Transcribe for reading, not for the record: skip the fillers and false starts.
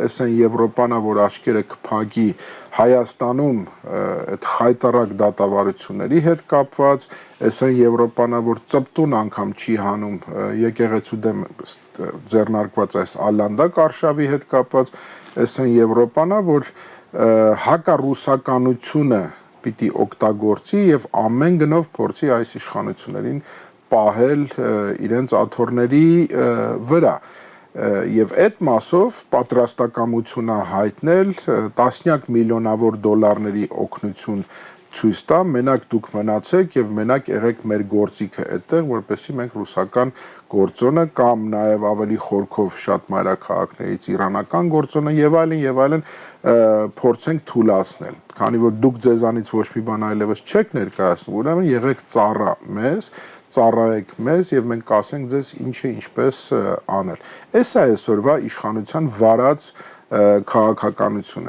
այս են Եվրոպան, որ աչքերը կփակի Հայաստանում այդ խայտարակ դատավարությունների հետ կապված, այս են Եվրոպան, որ ծպտուն անգամ չի հանում եկեղեցու դեմ ձեռնարկված այս ալանդակ արշավի հետ կապված, այս են Եվրոպան, որ հակառուսականությունը պիտի օգտագործի եւ ամեն գնով փորձի այս իշխանություններին պահել իրենց աթոռների վրա եւ այդ մասով պատրաստակամություն հայտնել տասնյակ միլիոնավոր դոլարների օգնություն ցույց տա, մենակ դուք մնացեք եւ մենակ եղեք մեր գործիքը այդտեղ, որպեսզի մենք ռուսական գործոնը կամ նաեւ ավելի խորքով շատ մայրաքաղաքներից իրանական գործոնը եւ այլն փորձենք թույլատրել, քանի որ դուք ձեզանից ոչ մի բան այլևս չեք ներկայացնում, ուրեմն եղեք ծառա մեզ, ծառայեք մեզ եւ մենք կասենք ձեզ ինչը ինչպես անել։ Էս է այսօրվա իշխանության վարած քաղաքականությունը։